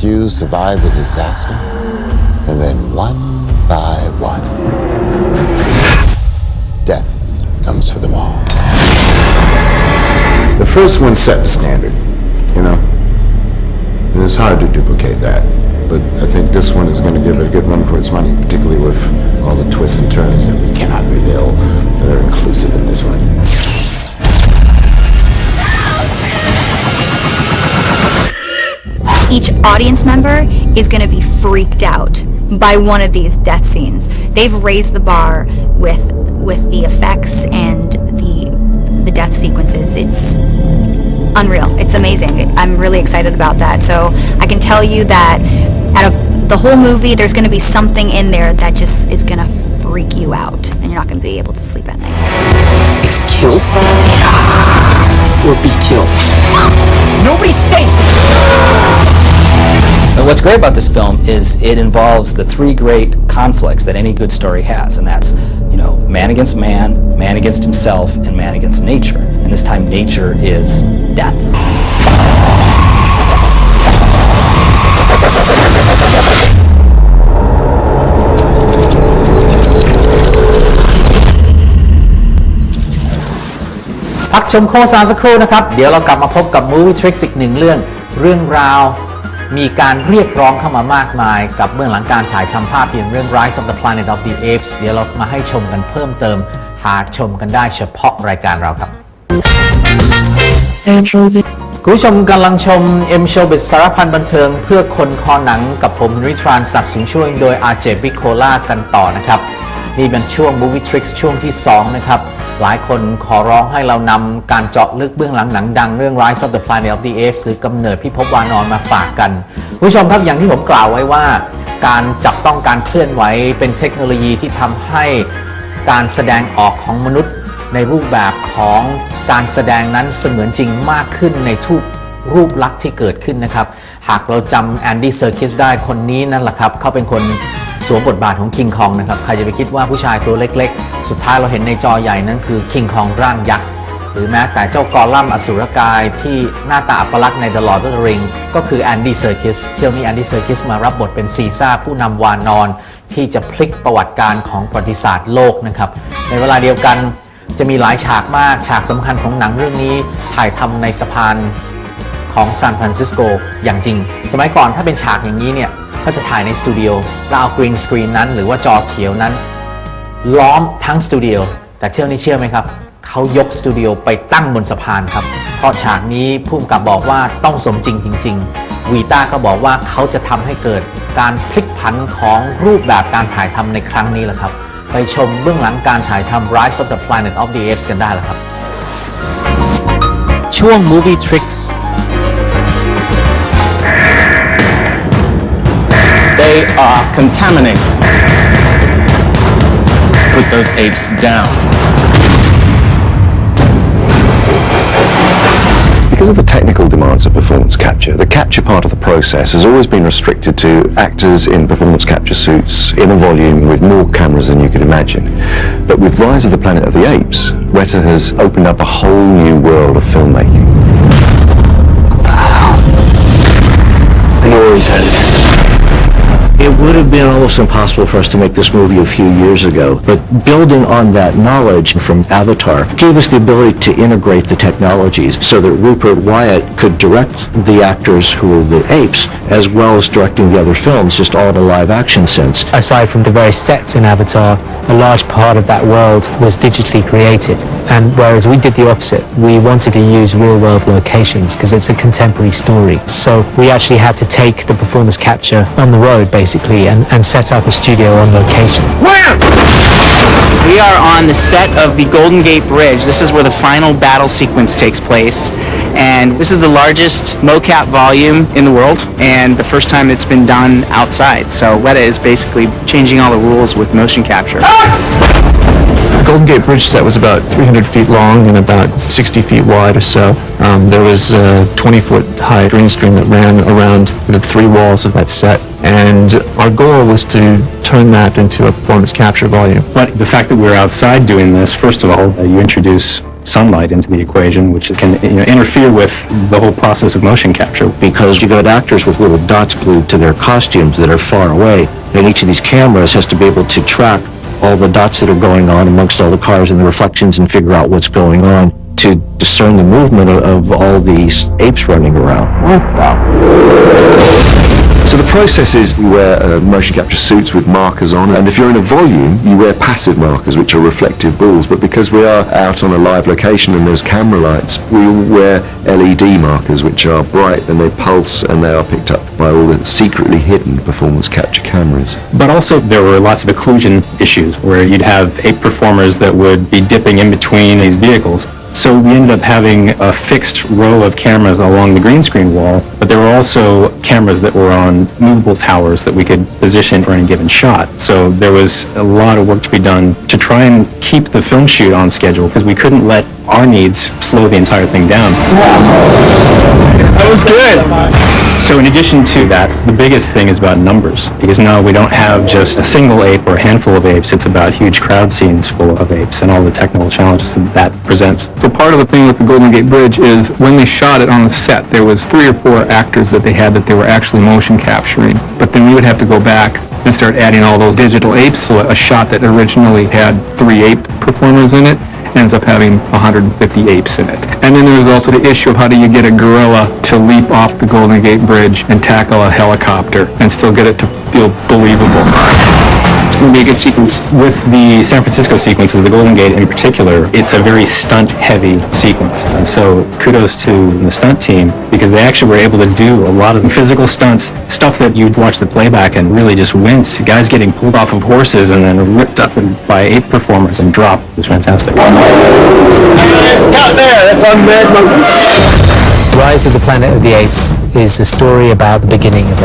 few survive the disaster, and then one by one, death comes for them all. The first one set the standard, you know, and it's hard to duplicate that. But I think this one is going to give it a good run for its money, particularly with all the twists and turns that we cannot reveal that are inclusive in this one. Each audience member is going to be freaked out by one of these death scenes. They've raised the bar with the effects and the death sequences. It's unreal. It's amazing. I'm really excited about that. So I can tell you that out of the whole movie, there's going to be something in there that just is going to freak you out, and you're not going to be able to sleep at night. It's kill or be killed. Nobody's safe. What's great about this film is it involves the three great conflicts that any good story has, and that's, you know, man against man, man against himself, and man against nature. And this time nature is death.พักชมโฆษณาสักครู่นะครับเดี๋ยวเรากลับมาพบกับ Movie Tricks อีกหนึ่งเรื่องราวมีการเรียกร้องเข้ามามากมายกับเบื้องหลังการฉายทำภาพยนตร์เรื่อง Rise of the Planet of the Apes เดี๋ยวเรามาให้ชมกันเพิ่มเติมหากชมกันได้เฉพาะรายการเราครับคุณผู้ชมกำลังชม M Showbiz สารพันบันเทิงเพื่อคนคอหนังกับผมริทรานสนับสนุนช่วยโดย RJ Big Cola กันต่อนะครับนี่เป็นช่วง Movie Tricks ช่วงที่2นะครับหลายคนขอร้องให้เรานำการเจาะลึกเบื้องหลังหนังดังเรื่อง Rise of the Planet of the Apes หรือกำเนิดพิภพวานอนมาฝากกันผู้ชมครับอย่างที่ผมกล่าวไว้ว่าการจับต้องการเคลื่อนไหวเป็นเทคโนโลยีที่ทำให้การแสดงออกของมนุษย์ในรูปแบบของการแสดงนั้นเสมือนจริงมากขึ้นในทุกรูปลักษณ์ที่เกิดขึ้นนะครับหากเราจำแอนดี้เซอร์คิสได้คนนี้นั่นแหละครับเขาเป็นคนสวมบทบาทของคิงคองนะครับใครจะไปคิดว่าผู้ชายตัวเล็กๆสุดท้ายเราเห็นในจอใหญ่นั้นคือคิงคองร่างยักษ์หรือแม้แต่เจ้ากอลัมน์อสูรกายที่หน้าตาอัปลักษณ์ใน The Lord of the Ring ก็คือแอนดี้เซอร์คิสเที่ยวนี้แอนดี้เซอร์คิสมารับบทเป็นซีซ่าผู้นำวานอนที่จะพลิกประวัติการของประวัติศาสตร์โลกนะครับในเวลาเดียวกันจะมีหลายฉากมากฉากสำคัญของหนังเรื่องนี้ถ่ายทำในสะพานของซานฟรานซิสโกอย่างจริงสมัยก่อนถ้าเป็นฉากอย่างนี้เนี่ยก็จะถ่ายในสตูดิโอแล้วเอากรีนสกรีนนั้นหรือว่าจอเขียวนั้นล้อมทั้งสตูดิโอแต่เที่ยวนี้เชื่อไหมครับเขายกสตูดิโอไปตั้งบนสะพานครับเพราะฉากนี้ผู้กำกับบอกว่าต้องสมจริงจริงๆวีต้าก็บอกว่าเขาจะทำให้เกิดการพลิกผันของรูปแบบการถ่ายทำในครั้งนี้แหละครับไปชมเบื้องหลังการถ่ายทำ Rise of the Planet of the Apes กันได้แล้วครับช่วง Movie Tricks They are contaminated. Put those apes down. Because of the technical demands of performance capture, the capture part of the process has always been restricted to actors in performance capture suits in a volume with more cameras than you could imagine. But with Rise of the Planet of the Apes, Weta has opened up a whole new world of filmmaking. What the hell? I know where he's headed. It would have been almost impossible for us to make this movie a few years ago, but building on that knowledge from Avatar gave us the ability to integrate the technologies so that Rupert Wyatt could direct the actors who were the apes as well as directing the other films, just all in a live action sense. Aside from the very sets in Avatar, a large part of that world was digitally created, and whereas we did the opposite, we wanted to use real-world locations because it's a contemporary story. So we actually had to take the performance capture on the road basically and set up a studio on location. We are on the set of the Golden Gate Bridge. This is where the final battle sequence takes place, and this is the largest mocap volume in the world and the first time it's been done outside. So Weta is basically changing all the rules with motion capture. The Golden Gate Bridge set was about 300 feet long and about 60 feet wide or so. There was a 20-foot high green screen that ran around the three walls of that set, and our goal was to turn that into a performance capture volume. But the fact that we're outside doing this, first of all, you introduce sunlight into the equation, which can interfere with the whole process of motion capture. Because you got actors with little dots glued to their costumes that are far away, and each of these cameras has to be able to track all the dots that are going on amongst all the cars and the reflections and figure out what's going on to discern the movement of all these apes running around. What the? So the process is you wear motion capture suits with markers on, and if you're in a volume, you wear passive markers, which are reflective balls. But because we are out on a live location and there's camera lights, we wear LED markers, which are bright and they pulse and they are picked up by all the secretly hidden performance capture cameras. But also there were lots of occlusion issues where you'd have ape performers that would be dipping in between these vehicles. So we ended up having a fixed row of cameras along the green screen wall, but there were also cameras that were on movable towers that we could position for any given shot. So there was a lot of work to be done to try and keep the film shoot on schedule because we couldn't let our needs slow the entire thing down. That was good. So in addition to that, the biggest thing is about numbers, because now we don't have just a single ape or a handful of apes, it's about huge crowd scenes full of apes and all the technical challenges that presents. So part of the thing with the Golden Gate Bridge is when they shot it on the set, there was 3 or 4 actors that they had that they were actually motion capturing. But then we would have to go back and start adding all those digital apes. So a shot that originally had 3 ape performers in it ends up having 150 apes in it. And then there's also the issue of how do you get a gorilla to leap off the Golden Gate Bridge and tackle a helicopter and still get it to feel believable. It's going to be a good sequence. With the San Francisco sequences, the Golden Gate in particular, it's a very stunt-heavy sequence. And so kudos to the stunt team because they actually were able to do a lot of physical stunts, stuff that you'd watch the playback and really just wince. Guys getting pulled off of horses and then ripped up by ape performers and dropped. It was fantastic. Got there! That's one bad monkey. Rise of the Planet of the Apes is a story about the beginning of our